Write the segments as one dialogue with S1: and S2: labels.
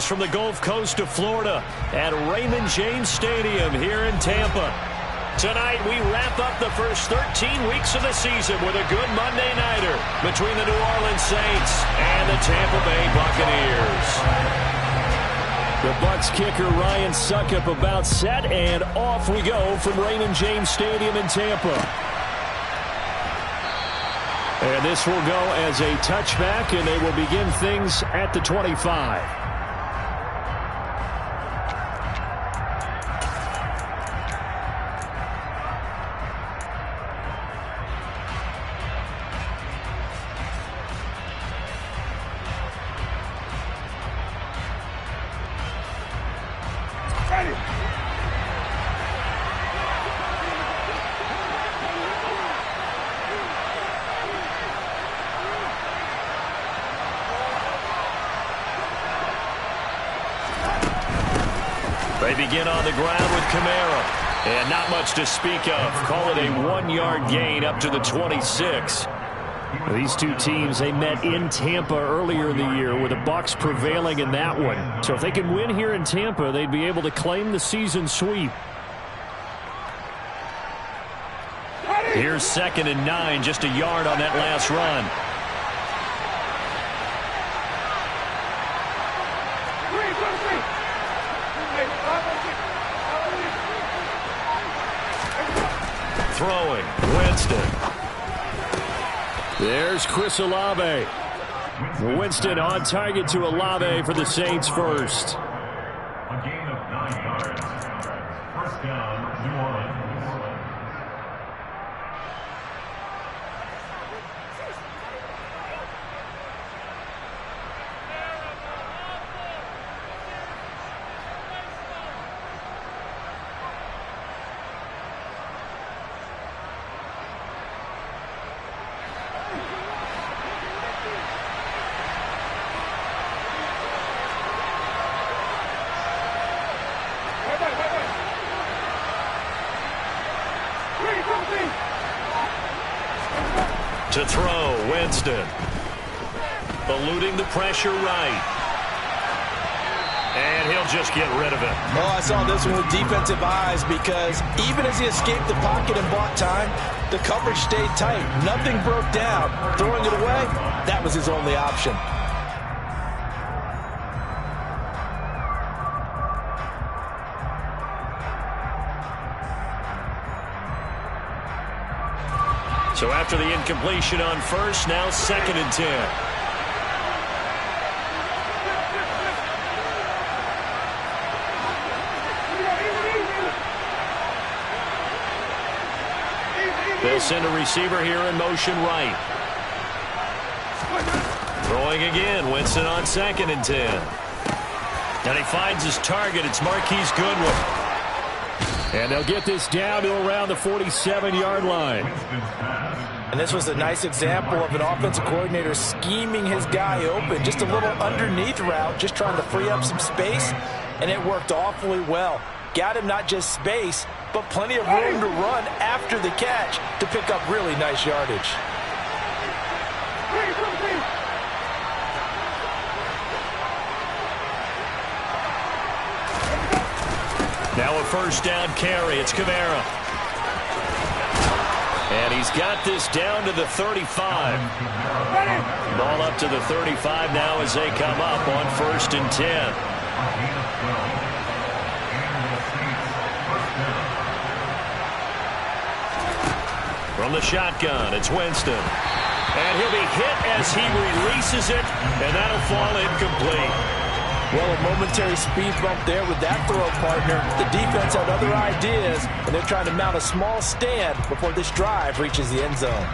S1: games from the Gulf Coast of Florida at Raymond James Stadium here in Tampa. Tonight, we wrap up the first 13 weeks of the season with a good Monday nighter between the New Orleans Saints and the Tampa Bay Buccaneers. The Bucs kicker Ryan Succop about set, and off we go from Raymond James Stadium in Tampa. And this will go as a touchback, and they will begin things at the 25. They begin on the ground with Kamara. And not much to speak of. Call it a 1-yard gain up to the 26. These two teams, they met in Tampa earlier in the year with the Bucs prevailing in that one. So if they can win here in Tampa, they'd be able to claim the season sweep. Here's 2nd and 9, just a yard on that last run. Throwing, Winston. There's Chris Olave. Winston on target to Olave for the Saints first.
S2: A gain of 9 yards. First down, New Orleans.
S1: To throw, Winston. Eluding the pressure right. And he'll just get rid of it.
S3: Oh, I saw this one with defensive eyes because even as he escaped the pocket and bought time, the coverage stayed tight. Nothing broke down. Throwing it away, that was his only option.
S1: So after the incompletion on first, now 2nd and 10. They'll send a receiver here in motion right. Throwing again, Winston on 2nd and 10. And he finds his target. It's Marquise Goodwin. And they'll get this down to around the 47-yard line.
S3: And this was a nice example of an offensive coordinator scheming his guy open. Just a little underneath route, just trying to free up some space. And it worked awfully well. Got him not just space, but plenty of room to run after the catch to pick up really nice yardage.
S1: Now a first down carry. It's Kamara. And he's got this down to the 35. Ball up to the 35 now as they come up on 1st and 10. From the shotgun, it's Winston. And he'll be hit as he releases it, and that'll fall incomplete.
S3: Well, a momentary speed bump there with that throw partner. The defense had other ideas, and they're trying to mount a small stand before this drive reaches the end zone.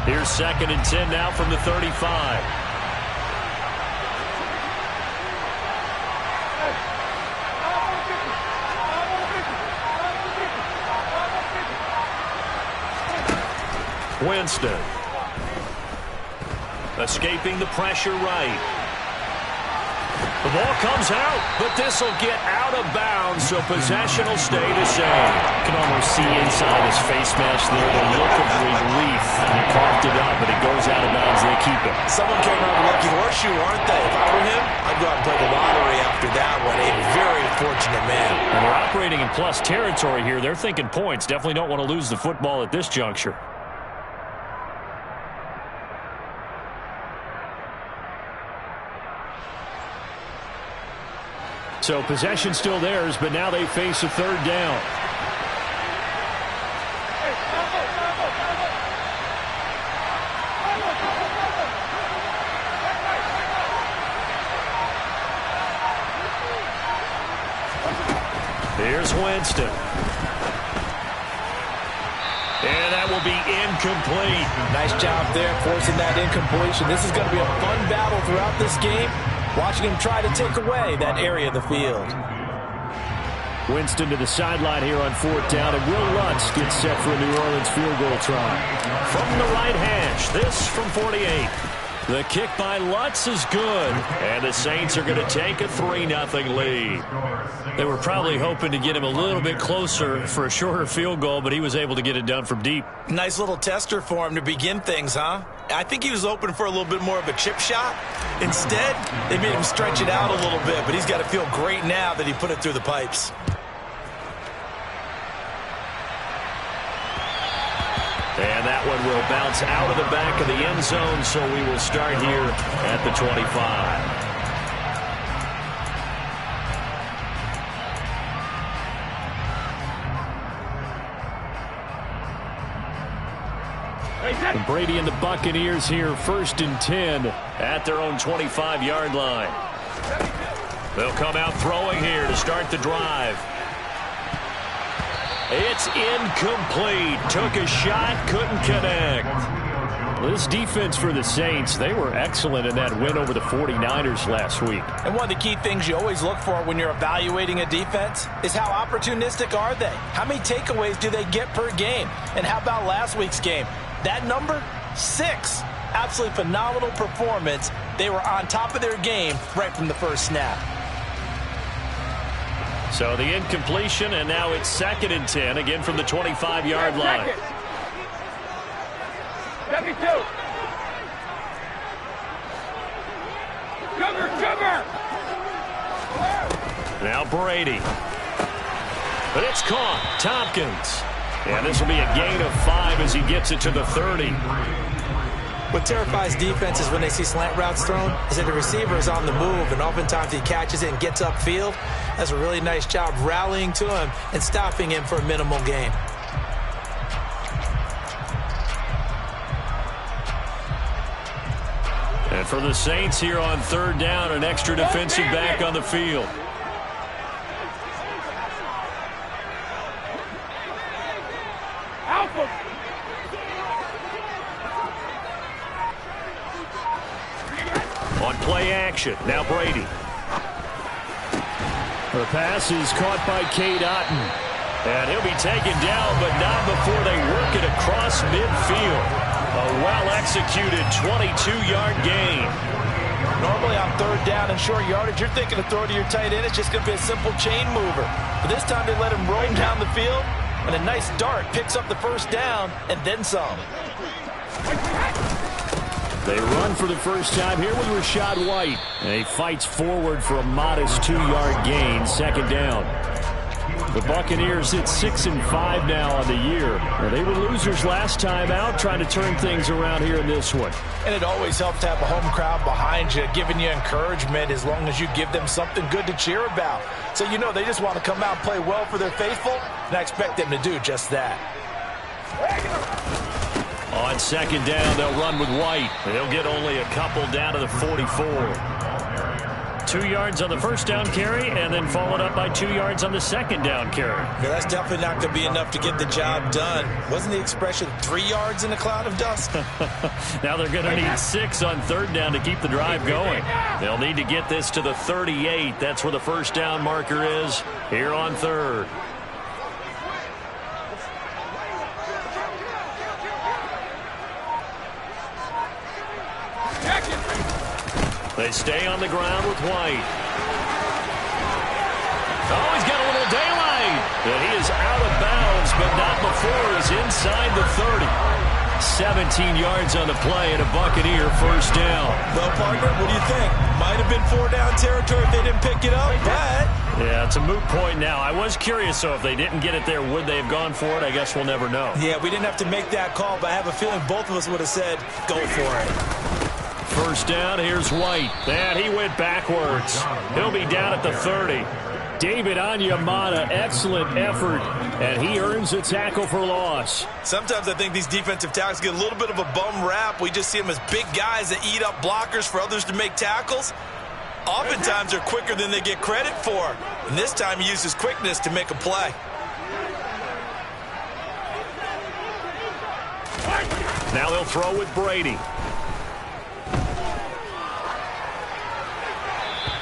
S1: Here's 2nd and 10 now from the 35. Winston. Escaping the pressure right. The ball comes out, but this will get out of bounds, so possession will stay the same.
S4: You can almost see inside his face mask there the look of relief. He coughed it up, but it goes out of bounds. They keep it.
S3: Someone came out of a lucky horseshoe, aren't they? If I were him, I'd go out and play the lottery after that one. A very fortunate man.
S1: And we're operating in plus territory here. They're thinking points. Definitely don't want to lose the football at this juncture. So possession still theirs, but now they face a third down. Here's Winston. And that will be incomplete.
S3: Nice job there forcing that incompletion. This is going to be a fun battle throughout this game. Watching him try to take away that area of the field.
S1: Winston to the sideline here on fourth down, and Will Lutz gets set for a New Orleans field goal try. From the right hash, this from 48. The kick by Lutz is good, and the Saints are going to take a 3-0 lead. They were probably hoping to get him a little bit closer for a shorter field goal, but he was able to get it done from deep.
S3: Nice little tester for him to begin things, huh? I think he was open for a little bit more of a chip shot. Instead, they made him stretch it out a little bit, but he's got to feel great now that he put it through the pipes.
S1: And that one will bounce out of the back of the end zone, so we will start here at the 25. And Brady and the Buccaneers here, 1st and 10 at their own 25-yard line. They'll come out throwing here to start the drive. It's incomplete. Took a shot, couldn't connect. This defense for the Saints, they were excellent in that win over the 49ers last week.
S3: And one of the key things you always look for when you're evaluating a defense is how opportunistic are they? How many takeaways do they get per game? And how about last week's game? That number, 6. Absolutely phenomenal performance. They were on top of their game right from the first snap.
S1: So the incompletion, and now it's 2nd and 10, again from the 25-yard line. Now Brady. But it's caught. Tompkins. And this will be a gain of 5 as he gets it to the 30.
S3: What terrifies defenses when they see slant routes thrown is that the receiver is on the move, and oftentimes he catches it and gets upfield. That's a really nice job rallying to him and stopping him for a minimal gain.
S1: And for the Saints here on 3rd down, an extra defensive back on the field. On play action, now Brady. The pass is caught by Cade Otton. And he'll be taken down, but not before they work it across midfield. A well-executed 22-yard gain.
S3: Normally on 3rd down and short yardage, you're thinking to throw to your tight end. It's just going to be a simple chain mover. But this time they let him roam down the field, and a nice dart picks up the 1st down and then some.
S1: They run for the first time here with Rashad White. And he fights forward for a modest 2-yard gain, 2nd down. The Buccaneers hit 6-5 now on the year. Well, they were losers last time out, trying to turn things around here in this one.
S3: And it always helps to have a home crowd behind you, giving you encouragement as long as you give them something good to cheer about. So you know they just want to come out and play well for their faithful, and I expect them to do just that.
S1: On 2nd down, they'll run with White. They'll get only a couple down to the 44. 2 yards on the 1st down carry, and then followed up by 2 yards on the 2nd down carry.
S3: Yeah, that's definitely not going to be enough to get the job done. Wasn't the expression 3 yards in a cloud of dust?
S1: Now they're going to need 6 on 3rd down to keep the drive going. They'll need to get this to the 38. That's where the 1st down marker is here on 3rd. They stay on the ground with White. Oh, he's got a little daylight. And he is out of bounds, but not before he's inside the 30. 17 yards on the play and a Buccaneer first down.
S3: Well, partner, what do you think? Might have been 4-down territory if they didn't pick it up, but...
S1: Yeah, it's a moot point now. I was curious, so if they didn't get it there, would they have gone for it? I guess we'll never know.
S3: Yeah, we didn't have to make that call, but I have a feeling both of us would have said, go for it.
S1: First down, here's White. And he went backwards. He'll be down at the 30. David Onyemata, excellent effort, and he earns a tackle for loss.
S3: Sometimes I think these defensive tackles get a little bit of a bum rap. We just see them as big guys that eat up blockers for others to make tackles. Oftentimes they're quicker than they get credit for. And this time he uses quickness to make a play.
S1: Now he'll throw with Brady.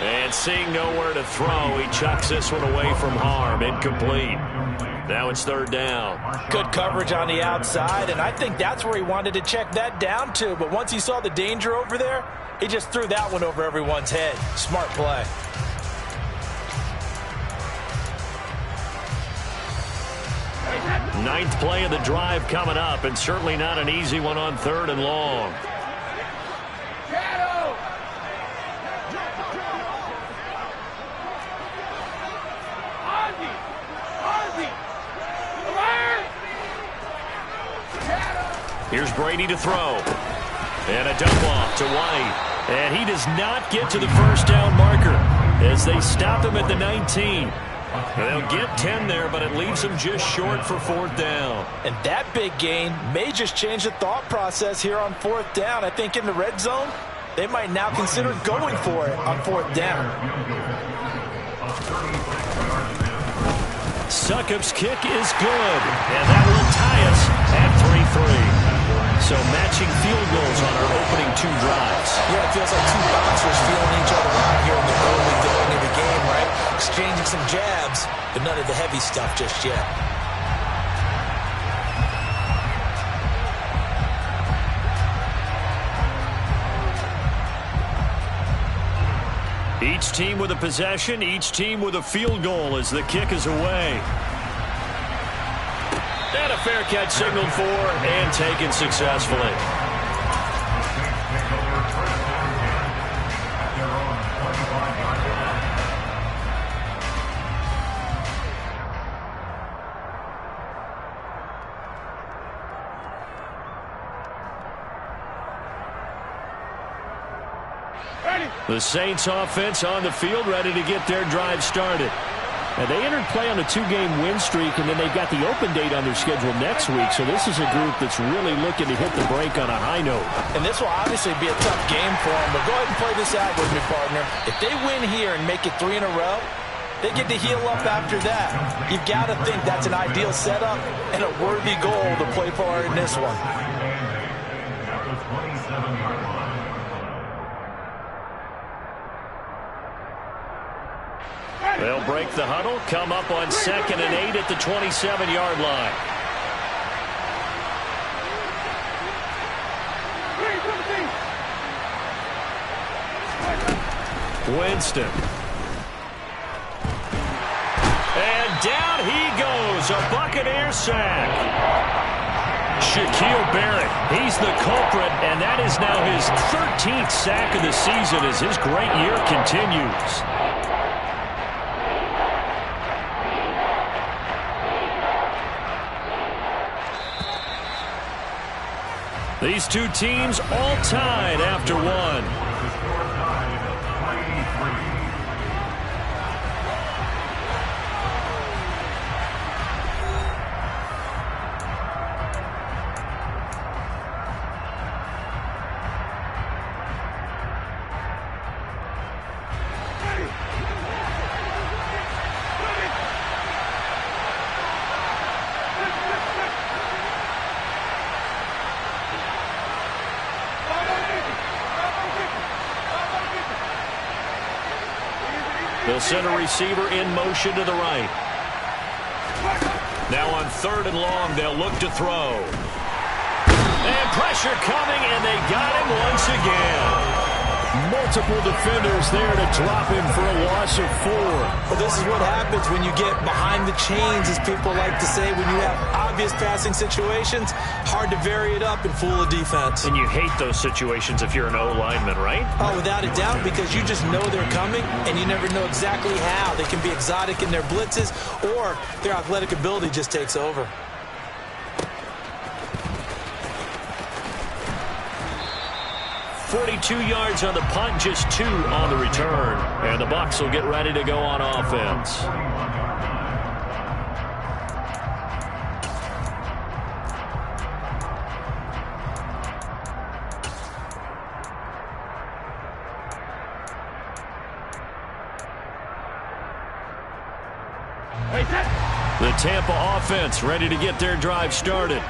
S1: And seeing nowhere to throw, he chucks this one away from harm. Incomplete. Now it's third down.
S3: Good coverage on the outside, and I think that's where he wanted to check that down to. But once he saw the danger over there, he just threw that one over everyone's head. Smart play.
S1: Ninth play of the drive coming up, and certainly not an easy one on third and long. Here's Brady to throw. And a dump off to White. And he does not get to the first down marker as they stop him at the 19. They'll get 10 there, but it leaves them just short for fourth down.
S3: And that big gain may just change the thought process here on fourth down. I think in the red zone, they might now consider going for it on fourth down.
S1: Succop's kick is good, and that will tie us at 3-3. So matching field goals on our opening two drives.
S3: Yeah, it feels like two boxers feeling each other out here in the early going of the game, right? Exchanging some jabs, but none of the heavy stuff just yet.
S1: Each team with a possession, each team with a field goal as the kick is away. And a fair catch signaled for and taken successfully. The Saints offense on the field, ready to get their drive started. And they entered play on a two-game win streak, and then they've got the open date on their schedule next week. So this is a group that's really looking to hit the break on a high note.
S3: And this will obviously be a tough game for them, but go ahead and play this out with me, partner. If they win here and make it 3 in a row, they get to heal up after that. You've got to think that's an ideal setup and a worthy goal to play for in this one.
S1: They'll break the huddle, come up on 2nd and 8 at the 27-yard line. Winston. And down he goes, a Buccaneer sack. Shaquille Barrett, he's the culprit, and that is now his 13th sack of the season as his great year continues. These two teams all tied after one. They'll send a receiver in motion to the right. Now on 3rd and long, they'll look to throw. And pressure coming, and they got him once again. Multiple defenders there to drop him for a loss of 4.
S3: Well, this is what happens when you get behind the chains, as people like to say. When you have obvious passing situations, hard to vary it up and fool a defense.
S1: And you hate those situations if you're an O-lineman, right?
S3: Oh, without a doubt, because you just know they're coming, and you never know exactly how. They can be exotic in their blitzes, or their athletic ability just takes over.
S1: .42 yards on the punt, just 2 on the return. And the Bucs will get ready to go on offense. The Tampa offense ready to get their drive started.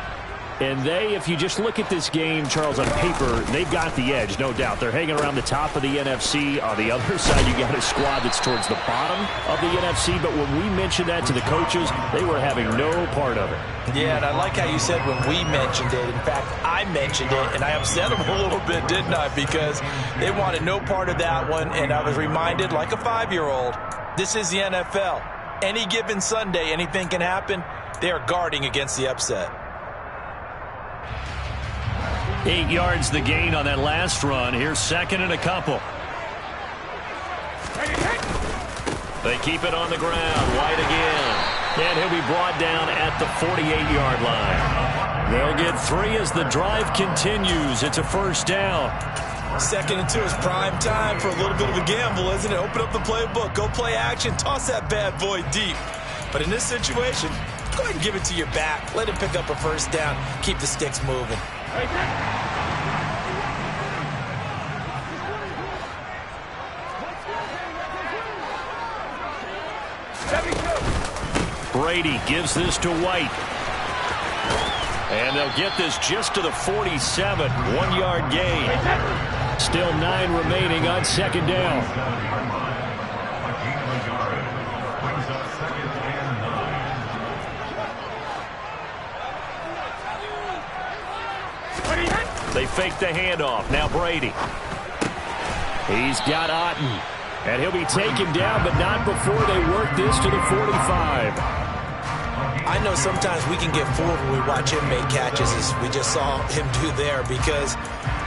S1: And if you just look at this game, Charles, on paper, they've got the edge, no doubt. They're hanging around the top of the NFC. On the other side, you got a squad that's towards the bottom of the NFC. But when we mentioned that to the coaches, they were having no part of it.
S3: Yeah, and I like how you said when we mentioned it. In fact, I mentioned it, and I upset them a little bit, didn't I? Because they wanted no part of that one, and I was reminded, like a 5-year-old, this is the NFL. Any given Sunday, anything can happen. They are guarding against the upset.
S1: 8 yards the gain on that last run. Here's second and a couple. They keep it on the ground. White again. And he'll be brought down at the 48-yard line. They'll get 3 as the drive continues. It's a first down.
S3: 2nd and 2 is prime time for a little bit of a gamble, isn't it? Open up the playbook. Go play action. Toss that bad boy deep. But in this situation, go ahead and give it to your back. Let him pick up a first down. Keep the sticks moving.
S1: Brady gives this to White. And they'll get this just to the 47. 1-yard gain. Still 9 remaining on second down. They fake the handoff. Now Brady. He's got Otten. And he'll be taken down, but not before they work this to the 45.
S3: I know sometimes we can get fooled when we watch him make catches, as we just saw him do there, because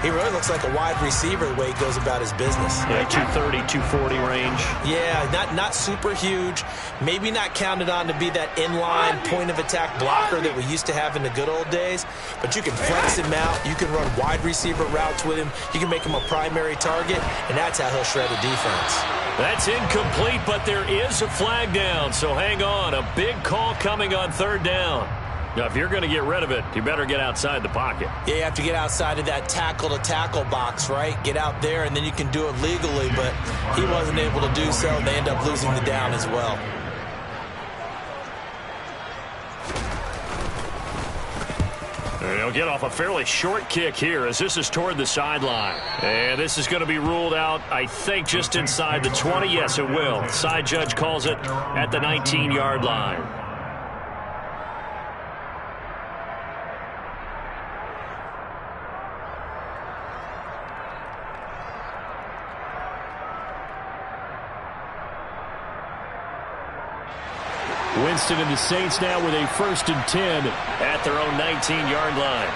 S3: he really looks like a wide receiver the way he goes about his business.
S1: Yeah, 230, 240 range.
S3: Yeah, not super huge. Maybe not counted on to be that inline point-of-attack blocker that we used to have in the good old days. But you can flex him out. You can run wide receiver routes with him. You can make him a primary target, and that's how he'll shred a defense.
S1: That's incomplete, but there is a flag down, so hang on. A big call coming on third down. Now, if you're going to get rid of it, you better get outside the pocket.
S3: Yeah, you have to get outside of that tackle-to-tackle box, right? Get out there, and then you can do it legally, but he wasn't able to do so, and they end up losing the down as well.
S1: And he'll get off a fairly short kick here as this is toward the sideline. And this is going to be ruled out, I think, just inside the 20. Yes, it will. Side judge calls it at the 19-yard line. Winston and the Saints now with a 1st and 10 at their own 19-yard line.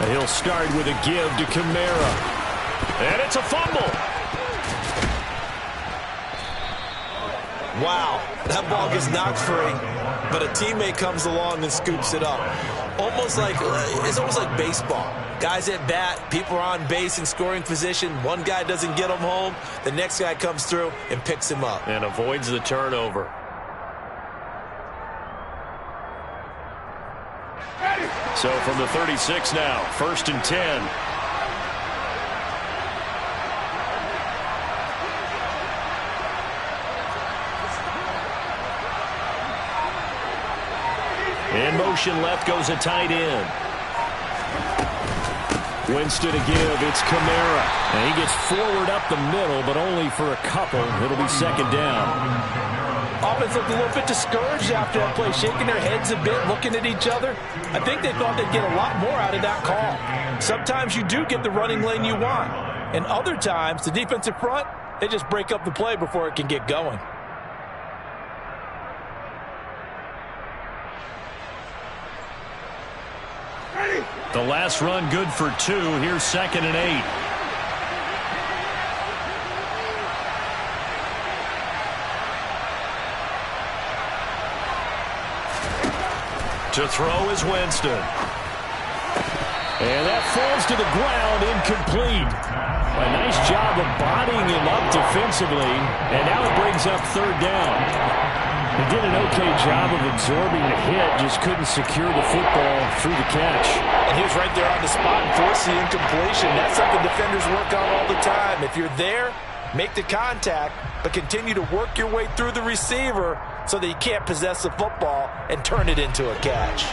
S1: And he'll start with a give to Kamara. And it's a fumble.
S3: Wow, that ball gets knocked free, but a teammate comes along and scoops it up. It's almost like baseball. Guys at bat, people are on base in scoring position. One guy doesn't get him home. The next guy comes through and picks him up.
S1: And avoids the turnover. So from the 36 now, 1st and 10. In motion left goes a tight end. Winston to give. It's Kamara. And he gets forward up the middle, but only for a couple. It'll be second down.
S3: Offense looked a little bit discouraged after that play, shaking their heads a bit, looking at each other. I think they thought they'd get a lot more out of that call. Sometimes you do get the running lane you want, and other times, the defensive front, they just break up the play before it can get going.
S1: The last run good for 2. Here's 2nd and 8. To throw is Winston. And that falls to the ground, incomplete. A nice job of bodying him up defensively, and now it brings up 3rd down. He did an okay job of absorbing the hit, just couldn't secure the football through the catch.
S3: And he was right there on the spot and forced the incompletion. That's something defenders work on all the time. If you're there, make the contact, but continue to work your way through the receiver so that you can't possess the football and turn it into a catch.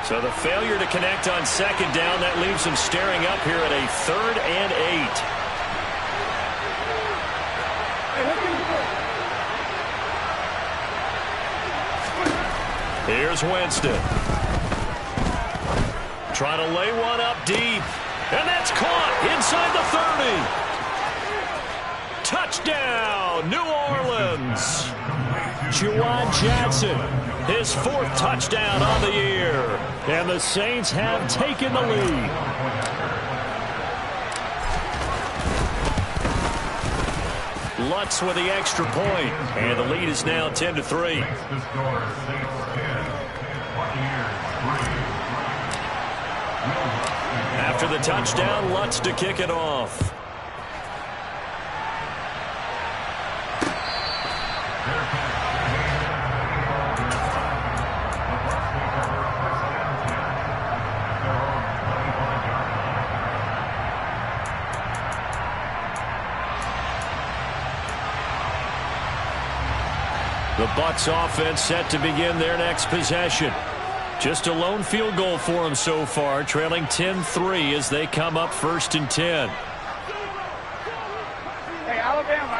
S1: So the failure to connect on 2nd down, that leaves him staring up here at a 3rd and 8. Here's Winston. Trying to lay one up deep. And that's caught inside the 30. Touchdown, New Orleans. Juwan Johnson, his 4th touchdown on the year. And the Saints have taken the lead. Lutz with the extra point. And the lead is now 10-3. After the touchdown, Lutz to kick it off. The Bucs offense set to begin their next possession. Just a lone field goal for them so far, trailing 10-3 as they come up 1st and 10.
S5: Hey, Alabama.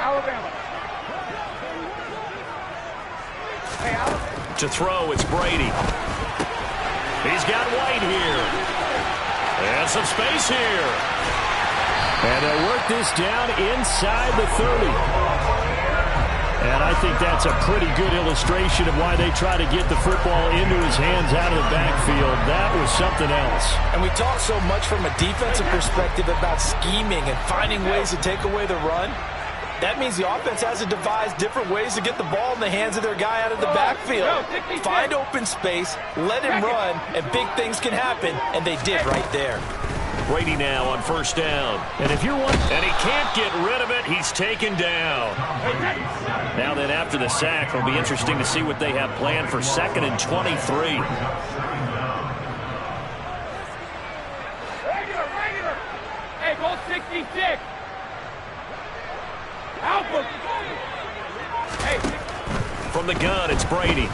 S5: Hey, Alabama.
S1: To throw, it's Brady. He's got White here. And some space here. And they'll work this down inside the 30. And I think that's a pretty good illustration of why they try to get the football into his hands out of the backfield. That was something else.
S3: And we talk so much from a defensive perspective about scheming and finding ways to take away the run. That means the offense has to devise different ways to get the ball in the hands of their guy out of the backfield. Find open space, let him run, and big things can happen, and they did right there.
S1: Brady now on 1st down. And if you're one, and he can't get rid of it, he's taken down. Now then, after the sack, it'll be interesting to see what they have planned for 2nd and 23.
S5: Regular. Hey, go 66. Alpha. Hey.
S1: From the gun, it's Brady.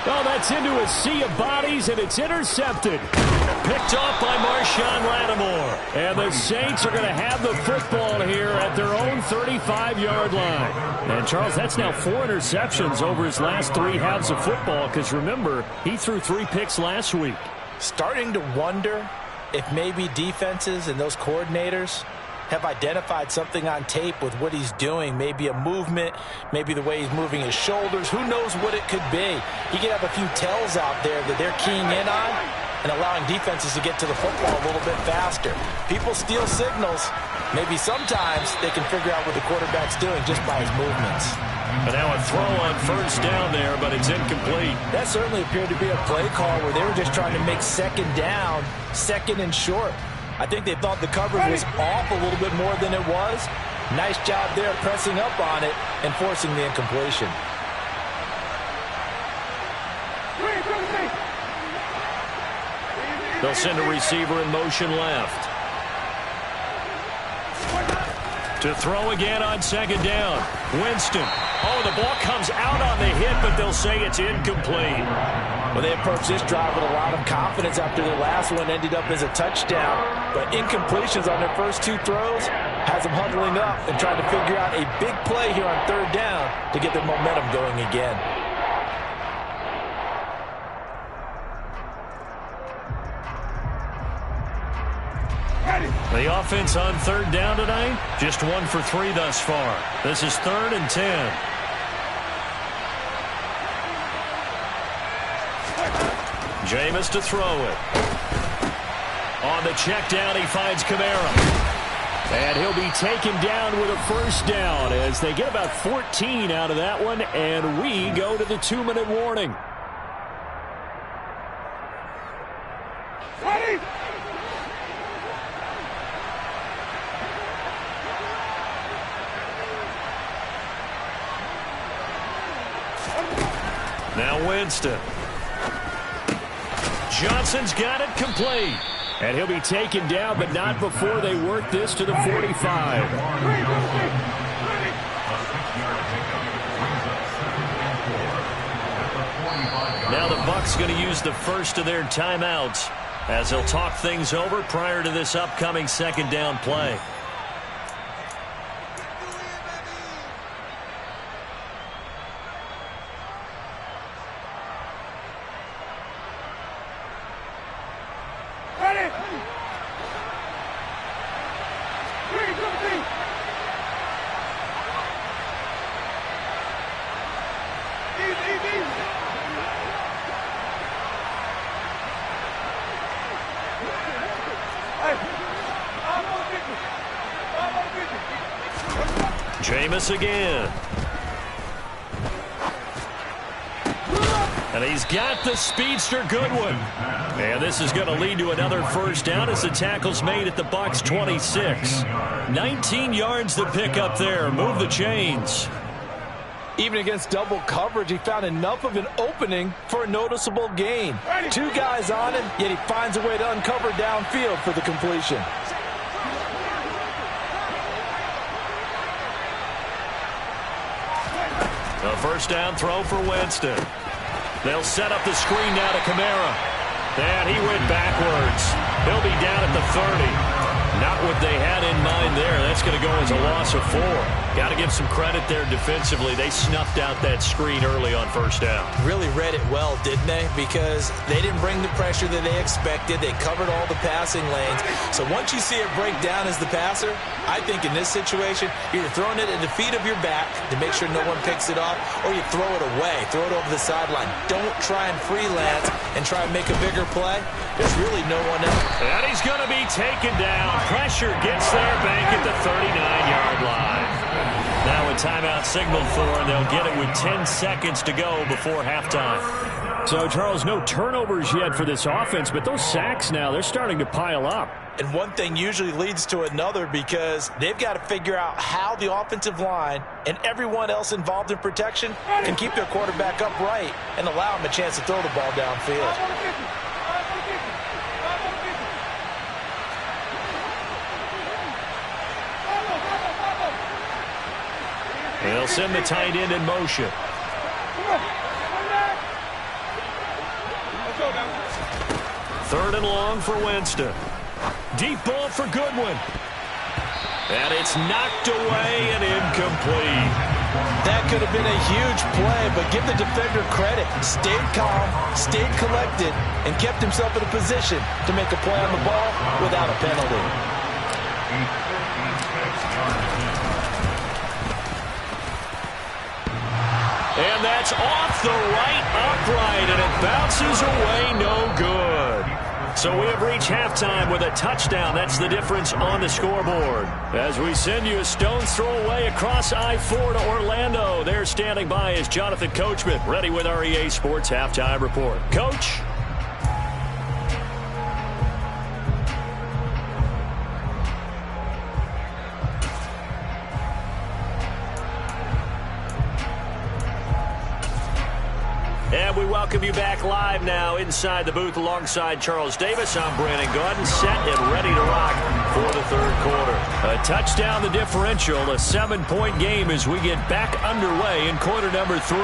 S1: Oh, that's into a sea of bodies, and it's intercepted. Picked off by Marshawn Lattimore. And the Saints are going to have the football here at their own 35-yard line. And, Charles, that's now 4 interceptions over his last 3 halves of football, because, remember, he threw 3 picks last week.
S3: Starting to wonder if maybe defenses and those coordinators have identified something on tape with what he's doing. Maybe a movement, maybe the way he's moving his shoulders. Who knows what it could be? He could have a few tells out there that they're keying in on and allowing defenses to get to the football a little bit faster. People steal signals. Maybe sometimes they can figure out what the quarterback's doing just by his movements.
S1: And now a throw on 1st down there, but it's incomplete.
S3: That certainly appeared to be a play call where they were just trying to make 2nd down, 2nd and short. I think they thought the coverage was off a little bit more than it was. Nice job there pressing up on it and forcing the incompletion.
S1: They'll send a receiver in motion left. To throw again on 2nd down. Winston. Oh, the ball comes out on the hit, but they'll say it's incomplete.
S3: Well, they approached this drive with a lot of confidence after their last one ended up as a touchdown. But incompletions on their first 2 throws, has them huddling up and trying to figure out a big play here on third down to get their momentum going again.
S1: The offense on third down tonight, just 1 for 3 thus far. This is 3rd and 10. Jameis to throw it. On the check down, he finds Kamara. And he'll be taken down with a first down as they get about 14 out of that one, and we go to the 2-minute warning.
S5: Ready?
S1: Now Winston. Johnson's got it complete. And he'll be taken down, but not before they work this to the 45. Now the Bucs going to use the first of their timeouts as they'll talk things over prior to this upcoming second down play. Jameis again. And he's got the speedster Goodwin. And this is going to lead to another first down as the tackle's made at the Bucs 26. 19 yards to pick up there. Move the chains.
S3: Even against double coverage, he found enough of an opening for a noticeable gain. 2 guys on him, yet he finds a way to uncover downfield for the completion.
S1: A first down throw for Winston. They'll set up the screen now to Kamara. And he went backwards. He'll be down at the 30. Not what they had in mind there. That's going to go as a loss of 4. Got to give some credit there defensively. They snuffed out that screen early on first down.
S3: Really read it well, didn't they? Because they didn't bring the pressure that they expected. They covered all the passing lanes. So once you see it break down as the passer, I think in this situation, you're throwing it at the feet of your back to make sure no one picks it off, or you throw it away, throw it over the sideline. Don't try and freelance and try and make a bigger play. There's really no one else.
S1: And he's going to be taken down. Pressure gets there, Bank at the 39-yard line. Now a timeout signal for, and they'll get it with 10 seconds to go before halftime. So, Charles, no turnovers yet for this offense, but those sacks now, they're starting to pile up.
S3: And one thing usually leads to another because they've got to figure out how the offensive line and everyone else involved in protection can keep their quarterback upright and allow him a chance to throw the ball downfield.
S1: They'll send the tight end in motion. Third and long for Winston. Deep ball for Goodwin. And it's knocked away and incomplete.
S3: That could have been a huge play, but give the defender credit. Stayed calm, stayed collected, and kept himself in a position to make a play on the ball without a penalty.
S1: And that's off the right upright, and it bounces away, no good. So we have reached halftime with a touchdown. That's the difference on the scoreboard. As we send you a stone's throw away across I-4 to Orlando. There standing by is Jonathan Coachman, ready with our EA Sports Halftime Report. Coach. And we welcome you back live now inside the booth alongside Charles Davis. I'm Brandon Gaudin, set and ready to rock for the third quarter. A touchdown, the differential, a 7-point game as we get back underway in quarter number 3.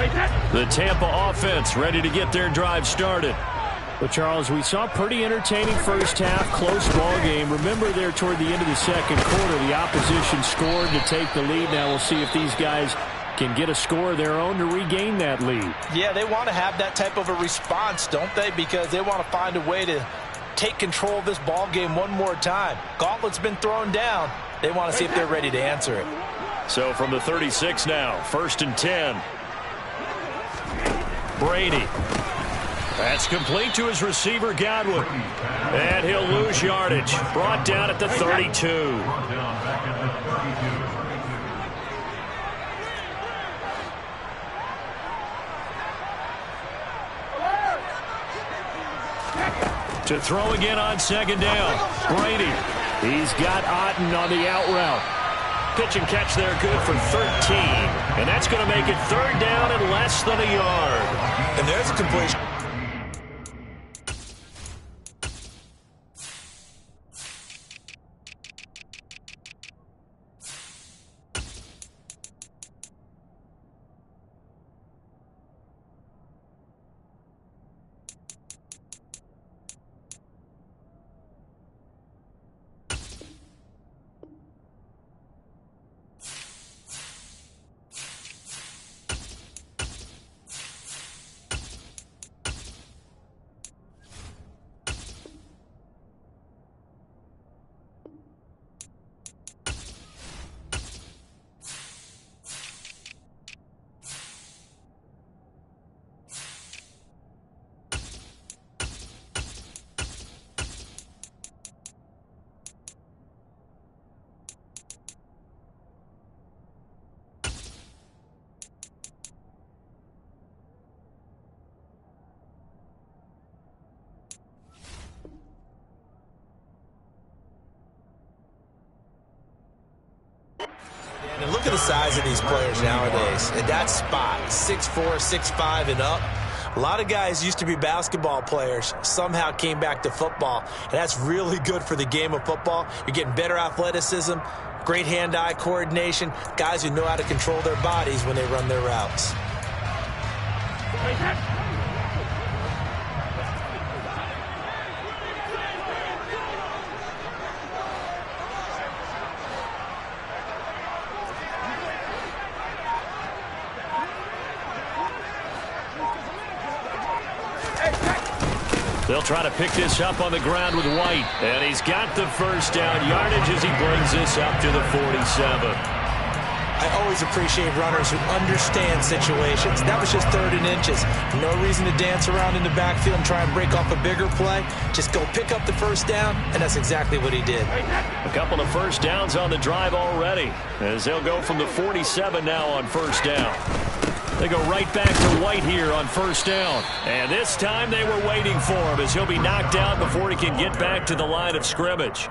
S1: The Tampa offense ready to get their drive started.
S4: Well, Charles, we saw pretty entertaining first half, close ball game. Remember there toward the end of the second quarter, the opposition scored to take the lead. Now we'll see if these guys can get a score of their own to regain that lead.
S3: Yeah, they want to have that type of a response, don't they? Because they want to find a way to take control of this ball game one more time. Gauntlet's been thrown down. They want to see if they're ready to answer it.
S1: So from the 36 now, 1st and 10. Brady. That's complete to his receiver, Godwin. And he'll lose yardage. Brought down at the 32. To throw again on 2nd down. Brady. He's got Otten on the out route. Pitch and catch there, good for 13. And that's going to make it 3rd down and less than a yard.
S3: And there's a completion. And look at the size of these players nowadays. At that spot, 6'4", 6'5", and up. A lot of guys used to be basketball players, somehow came back to football. And that's really good for the game of football. You're getting better athleticism, great hand-eye coordination, guys who know how to control their bodies when they run their routes.
S1: They'll try to pick this up on the ground with White. And he's got the 1st down yardage as he brings this up to the 47.
S3: I always appreciate runners who understand situations. That was just 3rd and inches. No reason to dance around in the backfield and try and break off a bigger play. Just go pick up the 1st down, and that's exactly what he did.
S1: A couple of 1st downs on the drive already, as they'll go from the 47 now on 1st down. They go right back to White here on 1st down. And this time they were waiting for him as he'll be knocked out before he can get back to the line of scrimmage.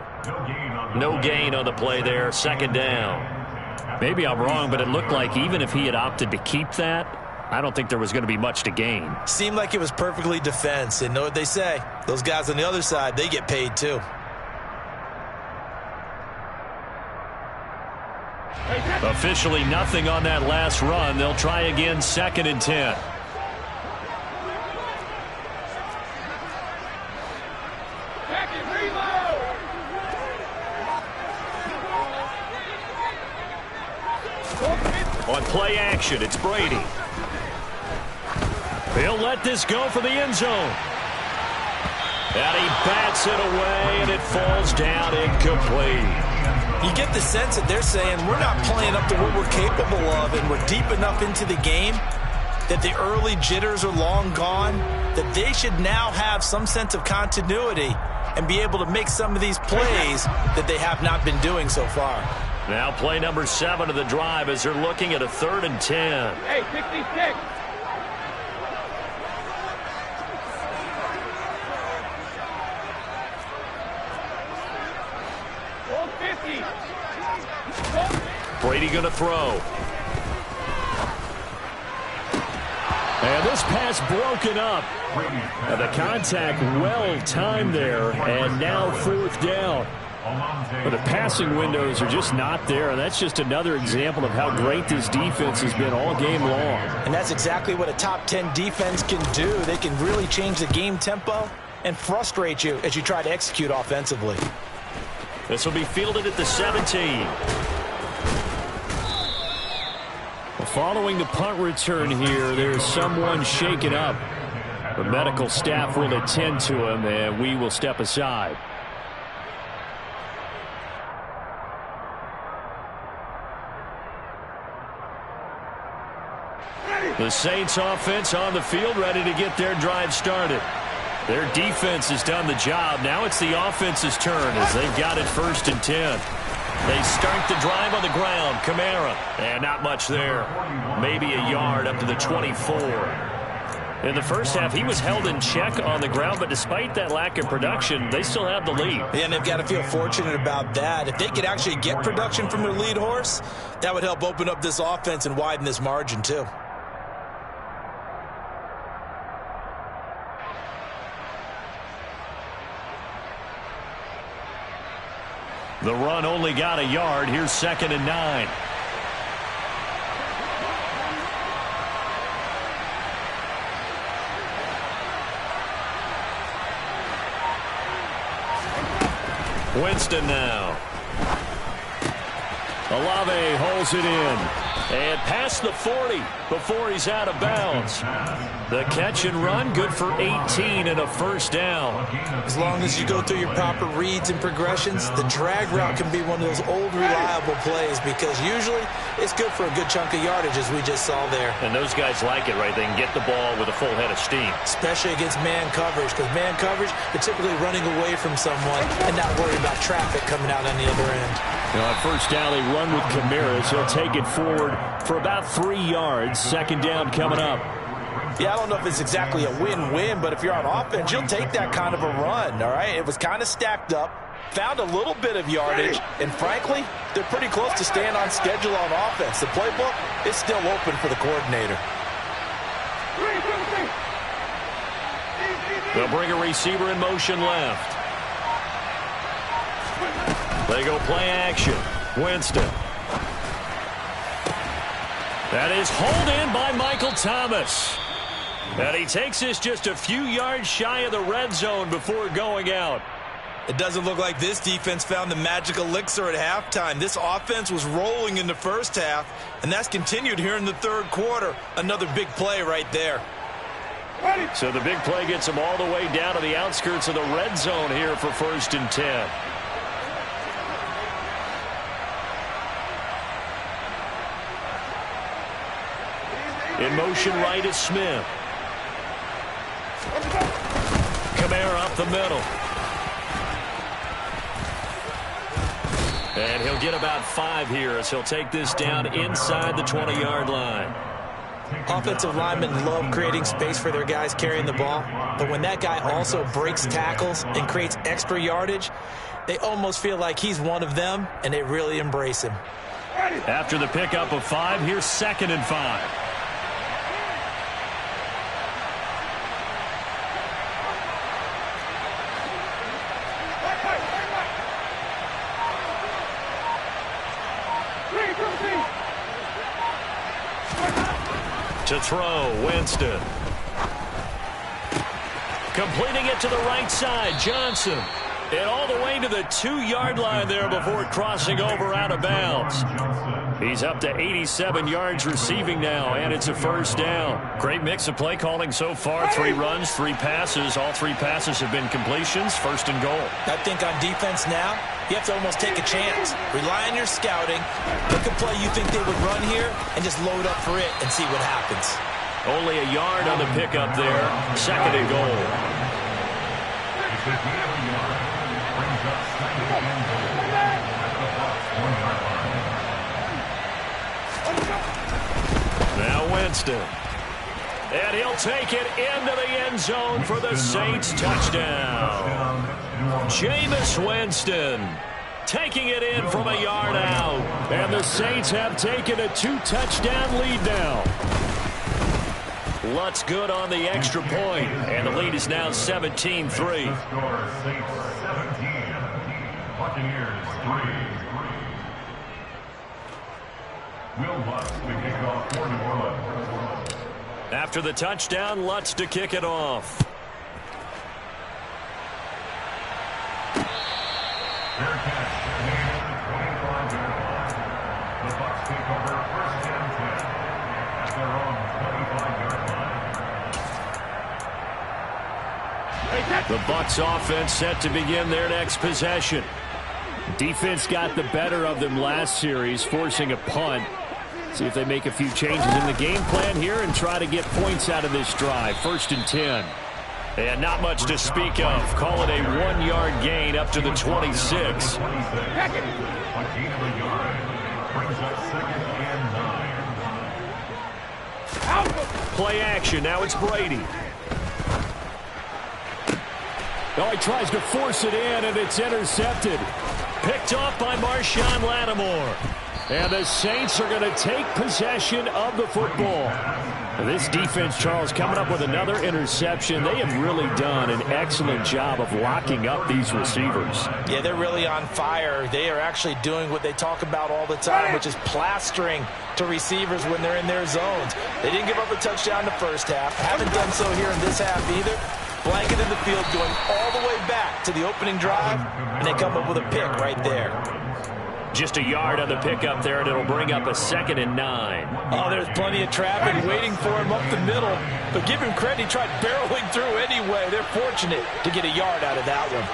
S1: No gain on the play there, 2nd down. Maybe I'm wrong, but it looked like even if he had opted to keep that, I don't think there was going to be much to gain.
S3: Seemed like it was perfectly defense. And know what they say? Those guys on the other side, they get paid too.
S1: Officially nothing on that last run. They'll try again, 2nd and 10. On play action, it's Brady. He'll let this go for the end zone. And he bats it away, and it falls down incomplete.
S3: You get the sense that they're saying we're not playing up to what we're capable of, and we're deep enough into the game that the early jitters are long gone, that they should now have some sense of continuity and be able to make some of these plays that they have not been doing so far.
S1: Now play number 7 of the drive as they're looking at a 3rd and 10.
S5: Hey, 66.
S1: Brady going to throw. And this pass broken up. And the contact well timed there. And now 4th down.
S4: But the passing windows are just not there. That's just another example of how great this defense has been all game long.
S3: And that's exactly what a top 10 defense can do. They can really change the game tempo and frustrate you as you try to execute offensively.
S1: This will be fielded at the 17.
S4: Following the punt return here, there's someone shaken up. The medical staff will attend to him, and we will step aside. The Saints offense on the field, ready to get their drive started. Their defense has done the job. Now it's the offense's turn as they've got it 1st and 10. They start the drive on the ground. Kamara. And not much there. Maybe a yard up to the 24. In the first half, he was held in check on the ground, but despite that lack of production, they still have the lead.
S3: Yeah, and they've got to feel fortunate about that. If they could actually get production from their lead horse, that would help open up this offense and widen this margin too.
S1: The run only got a yard. Here's 2nd and 9. Winston now. Olave holds it in. And past the 40 before he's out of bounds. The catch and run, good for 18 and a 1st down.
S3: As long as you go through your proper reads and progressions, the drag route can be one of those old reliable plays because usually it's good for a good chunk of yardage as we just saw there.
S1: And those guys like it, right? They can get the ball with a full head of steam.
S3: Especially against man coverage, because man coverage, they're typically running away from someone and not worried about traffic coming out on the other end.
S4: You know, on 1st down, they run with Kamara. He'll take it forward for about 3 yards. 2nd down coming up.
S3: Yeah, I don't know if it's exactly a win-win, but if you're on offense, you'll take that kind of a run, all right? It was kind of stacked up, found a little bit of yardage, and frankly, they're pretty close to staying on schedule on offense. The playbook is still open for the coordinator.
S1: They'll bring a receiver in motion left. They go play action. Winston. That is hauled in by Michael Thomas. And he takes this just a few yards shy of the red zone before going out.
S3: It doesn't look like this defense found the magic elixir at halftime. This offense was rolling in the first half, and that's continued here in the 3rd quarter. Another big play right there.
S1: So the big play gets them all the way down to the outskirts of the red zone here for 1st and 10. In motion right is Smith. Kamara up the middle. And he'll get about 5 here as he'll take this down inside the 20-yard line.
S3: Offensive linemen love creating space for their guys carrying the ball, but when that guy also breaks tackles and creates extra yardage, they almost feel like he's one of them, and they really embrace him.
S1: After the pickup of 5, here's 2nd and 5. To throw, Winston. Completing it to the right side, Johnson. And all the way to the 2-yard line there before crossing over out of bounds. He's up to 87 yards receiving now, and it's a 1st down. Great mix of play calling so far. 3 runs, 3 passes. All 3 passes have been completions. 1st and goal.
S3: I think on defense now, you have to almost take a chance. Rely on your scouting. Pick a play you think they would run here and just load up for it and see what happens.
S1: Only a yard on the pickup there. 2nd and goal. Now Winston. And he'll take it into the end zone for the Saints touchdown. Jameis Winston taking it in from a yard out.
S4: And the Saints have taken a 2-touchdown lead now.
S1: Lutz good on the extra point, and the lead is now 17-3.
S2: Buccaneers 3. Will Lutz to kick off for New Orleans.
S1: After the touchdown, Lutz to kick it off.
S2: Fair catch made at the 25-yard line. The Bucs take over first and 10 at their own 25-yard line.
S1: The Bucs offense set to begin their next possession.
S4: Defense got the better of them last series, forcing a punt. See if they make a few changes in the game plan here and try to get points out of this drive. 1st and 10.
S1: And not much to speak of. Call it a 1-yard gain up to the 26.
S2: A gain of a yard brings up 2nd and 9.
S1: Play action. Now it's Brady.
S4: Oh, he tries to force it in, and it's intercepted.
S1: Picked off by Marshawn Lattimore.
S4: And the Saints are going to take possession of the football. This defense, Charles, coming up with another interception. They have really done an excellent job of locking up these receivers.
S3: Yeah, they're really on fire. They are actually doing what they talk about all the time, which is plastering to receivers when they're in their zones. They didn't give up a touchdown in the first half. Haven't done so here in this half either. Blanket in the field, going all the way back to the opening drive, and they come up with a pick right there.
S1: Just a yard on the pickup there, and it'll bring up a 2nd and 9.
S3: Oh, there's plenty of traffic waiting for him up the middle. But give him credit, he tried barreling through anyway. They're fortunate to get a yard out of that one.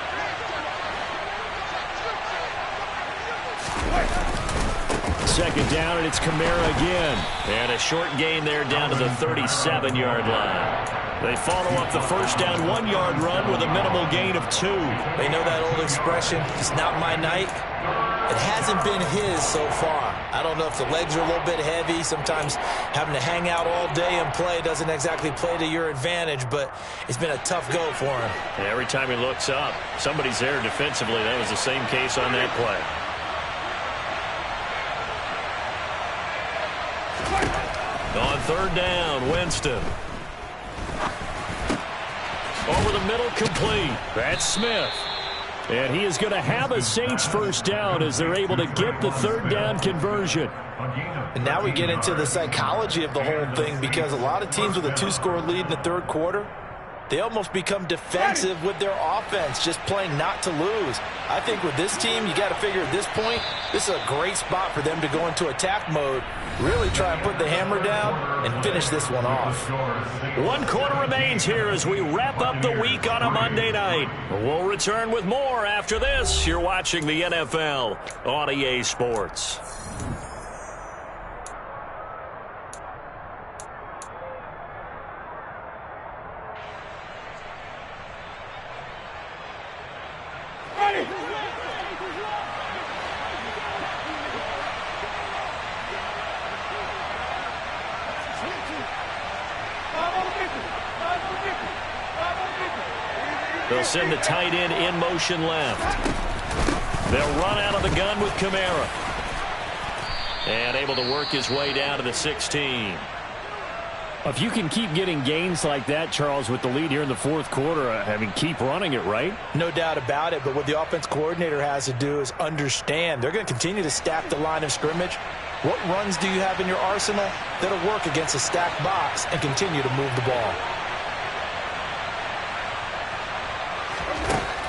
S4: 2nd down, and it's Kamara again.
S1: And a short gain there down to the 37-yard line. They follow up the first down 1-yard run with a minimal gain of 2.
S3: They know that old expression, it's not my night. It hasn't been his so far. I don't know if the legs are a little bit heavy. Sometimes having to hang out all day and play doesn't exactly play to your advantage, but it's been a tough go for him.
S1: And every time he looks up, somebody's there defensively. That was the same case on that play. On 3rd down, Winston. Over the middle, complete. That's Smith.
S4: And he is going to have a Saints first down as they're able to get the 3rd down conversion.
S3: And now we get into the psychology of the whole thing, because a lot of teams with a 2-score lead in the 3rd quarter, they almost become defensive with their offense, just playing not to lose. I think with this team, you got to figure at this point, this is a great spot for them to go into attack mode, really try and put the hammer down and finish this one off.
S1: 1 quarter remains here as we wrap up the week on a Monday night. We'll return with more after this. You're watching the NFL on EA Sports. They'll send the tight end in motion left. They'll run out of the gun with Kamara. And able to work his way down to the 16.
S4: If you can keep getting gains like that, Charles, with the lead here in the 4th quarter, I mean, keep running it, right?
S3: No doubt about it, but what the offense coordinator has to do is understand they're going to continue to stack the line of scrimmage. What runs do you have in your arsenal that'll work against a stacked box and continue to move the ball?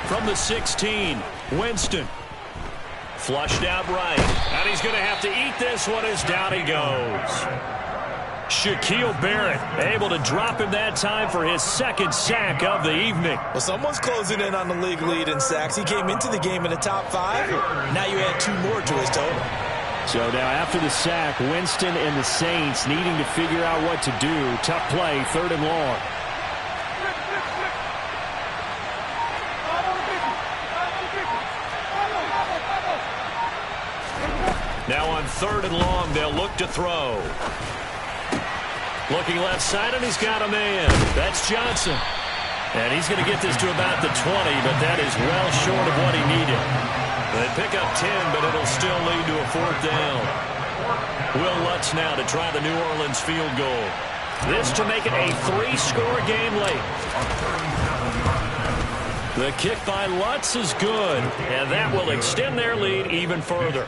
S1: From the 16, Winston. Flushed out right. And he's going to have to eat this one as down he goes. Shaquille Barrett able to drop him that time for his 2nd sack of the evening.
S3: Well, someone's closing in on the league lead in sacks. He came into the game in the top 5. Now you add 2 more to his total.
S4: So now after the sack, Winston and the Saints needing to figure out what to do. Tough play, 3rd and long.
S1: Now on 3rd and long, they'll look to throw. Looking left side, and he's got a man. That's Johnson. And he's going to get this to about the 20, but that is well short of what he needed. They pick up 10, but it'll still lead to a 4th down. Will Lutz now to try the New Orleans field goal. This to make it a 3-score game late. The kick by Lutz is good, and that will extend their lead even further.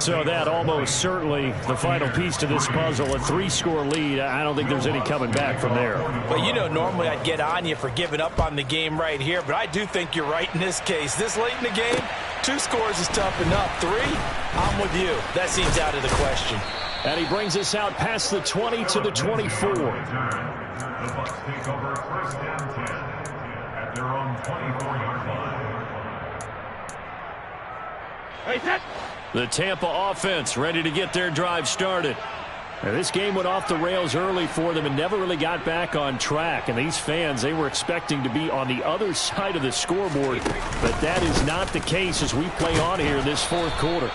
S4: So that almost certainly the final piece to this puzzle, a 3-score lead. I don't think there's any coming back from there.
S3: Well, you know, normally I'd get on you for giving up on the game right here, but I do think you're right in this case. This late in the game, 2 scores is tough enough. 3, I'm with you. That seems out of the question.
S4: And he brings us out past the 20 to the 24.
S2: The Bucs take over first and 10 at their own 24-yard line.
S5: Hey, set.
S1: The Tampa offense ready to get their drive started.
S4: Now, this game went off the rails early for them and never really got back on track. And these fans, they were expecting to be on the other side of the scoreboard. But that is not the case as we play on here this 4th quarter.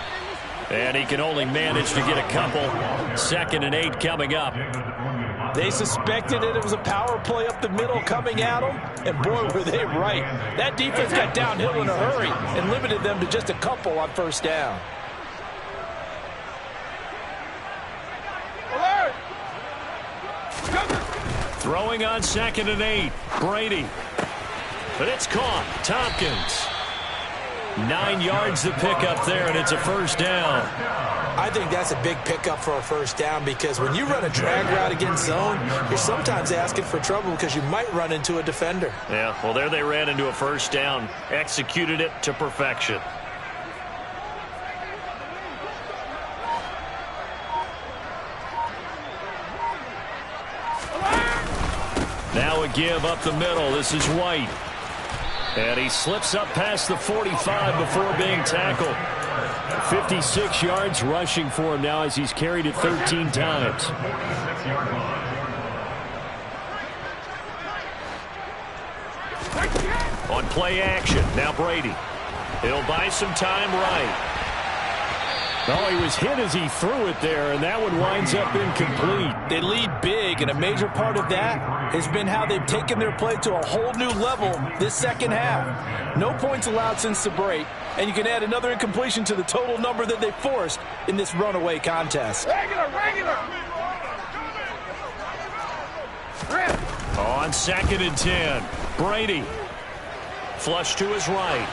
S1: And he can only manage to get a couple. 2nd and 8 coming up.
S3: They suspected it was a power play up the middle coming at them, and boy, were they right. That defense got downhill in a hurry and limited them to just a couple on first down.
S1: Throwing on 2nd and 8. Brady. But it's caught. Tompkins. 9 yards to pick up there, and it's a first down.
S3: I think that's a big pickup for a first down because when you run a drag route against zone, you're sometimes asking for trouble because you might run into a defender.
S1: Yeah, well, there they ran into a first down. Executed it to perfection. Now a give up the middle. This is White. And he slips up past the 45 before being tackled.
S4: 56 yards rushing for him now as he's carried it 13 times.
S1: On play action, now Brady. He'll buy some time right.
S4: Oh, he was hit as he threw it there, and that one winds up incomplete.
S3: They lead big, and a major part of that has been how they've taken their play to a whole new level this second half. No points allowed since the break, and you can add another incompletion to the total number that they forced in this runaway contest.
S5: Regular.
S1: On 2nd and 10, Brady. Flush to his right.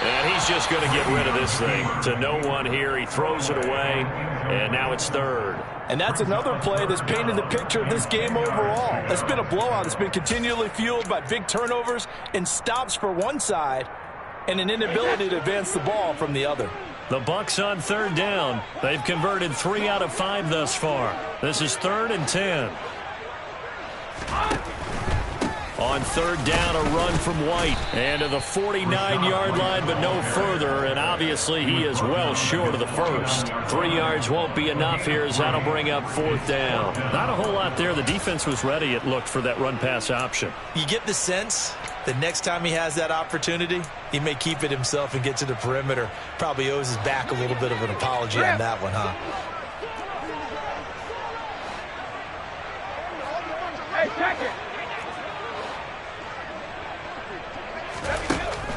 S1: And he's just going to get rid of this thing to no one here. He throws it away, and now it's 3rd.
S3: And that's another play that's painted the picture of this game overall. It's been a blowout. It's been continually fueled by big turnovers and stops for one side and an inability to advance the ball from the other.
S1: The Bucs on 3rd down. They've converted 3 out of 5 thus far. This is 3rd and 10. On 3rd down, a run from White. And to the 49-yard line, but no further. And obviously, he is well short of the first. 3 yards won't be enough here as that'll bring up 4th down.
S4: Not a whole lot there. The defense was ready, it looked, for that run-pass option.
S3: You get the sense that next time he has that opportunity, he may keep it himself and get to the perimeter. Probably owes his back a little bit of an apology on that one, huh?
S5: Hey, check it.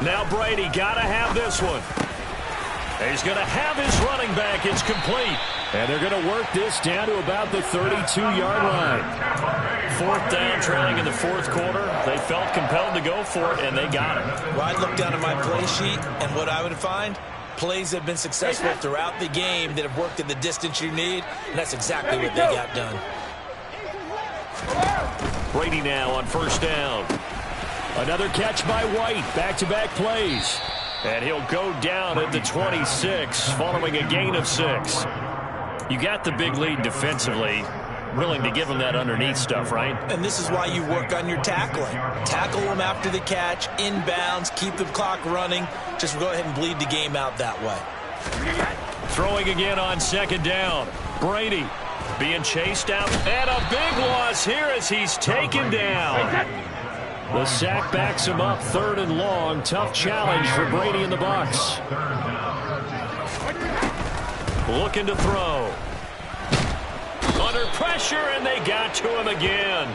S1: Now Brady got to have this one. He's going to have his running back. It's complete.
S4: And they're going to work this down to about the 32-yard line.
S1: 4th down, trailing in the 4th quarter. They felt compelled to go for it, and they got it.
S3: Well, I'd look down at my play sheet, and what I would find, plays have been successful throughout the game that have worked in the distance you need, and that's exactly what they got done.
S1: Brady now on 1st down.
S4: Another catch by White. Back-to-back plays.
S1: And he'll go down at the 26 following a gain of 6. You got the big lead defensively. Willing to give him that underneath stuff, right?
S3: And this is why you work on your tackling. Tackle them after the catch, inbounds, keep the clock running. Just go ahead and bleed the game out that way.
S1: Throwing again on 2nd down. Brady being chased out. And a big loss here as he's taken down.
S4: The sack backs him up 3rd and long. Tough challenge for Brady and the Bucs.
S1: Looking to throw. Under pressure, and they got to him again.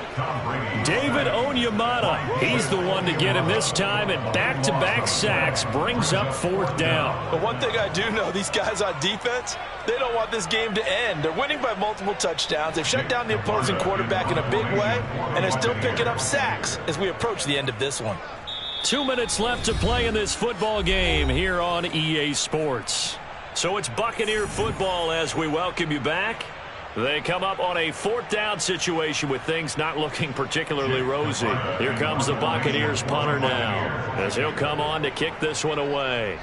S1: David Onyemata, he's the one to get him this time, and back-to-back sacks brings up 4th down.
S3: But one thing I do know, these guys on defense, they don't want this game to end. They're winning by multiple touchdowns. They've shut down the opposing quarterback in a big way, and they're still picking up sacks as we approach the end of this one.
S1: 2 minutes left to play in this football game here on EA Sports. So it's Buccaneer football as we welcome you back. They come up on a 4th down situation with things not looking particularly rosy. Here comes the Buccaneers punter now as he'll come on to kick this one away.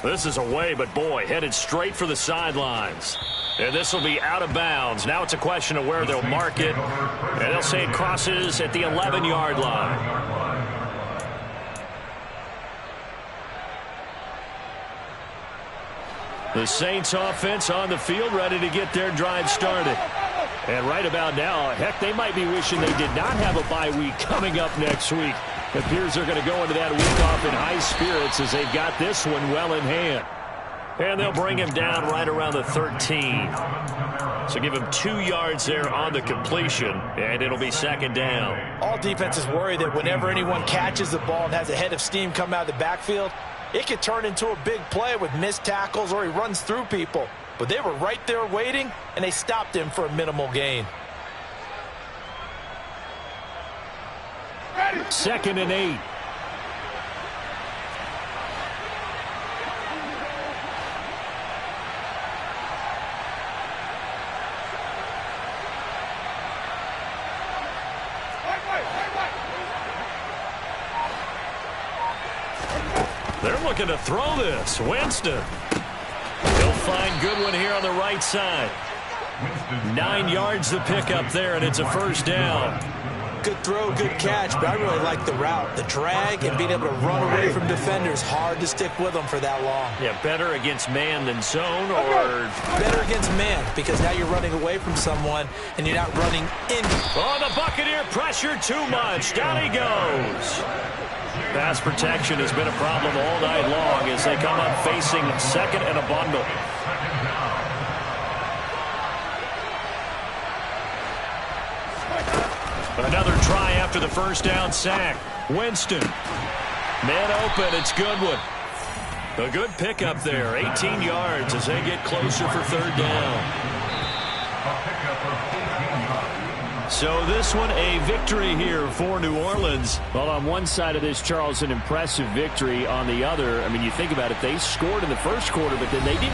S1: This is away, but boy, headed straight for the sidelines. And this will be out of bounds. Now it's a question of where they'll mark it. And they'll say it crosses at the 11-yard line. The Saints offense on the field ready to get their drive started. And right about now, heck, they might be wishing they did not have a bye week coming up next week. It appears they're going to go into that week off in high spirits as they've got this one well in hand. And they'll bring him down right around the 13. So give him 2 yards there on the completion, and it'll be 2nd down.
S3: All defenses worry that whenever anyone catches the ball and has a head of steam come out of the backfield, it could turn into a big play with missed tackles or he runs through people. But they were right there waiting, and they stopped him for a minimal gain.
S4: 2nd and 8.
S1: They're looking to throw this. Winston. He'll find Goodwin here on the right side. 9 yards to pick up there, and it's a 1st down.
S3: Good throw, good catch, but I really like the route. The drag and being able to run away from defenders, hard to stick with them for that long.
S1: Yeah, better against man than zone, or
S3: better against man, because now you're running away from someone and you're not running in.
S1: Oh, the Buccaneer pressure too much. Down he goes. Pass protection has been a problem all night long as they come up facing 2nd and a bundle. Another try after the 1st down sack. Winston. Man open, it's Goodwin. A good pickup there, 18 yards as they get closer for 3rd down. So this one a victory here for New Orleans.
S4: Well, on one side of this, Charles, an impressive victory. On the other, I mean, you think about it, they scored in the 1st quarter, but then they didn't.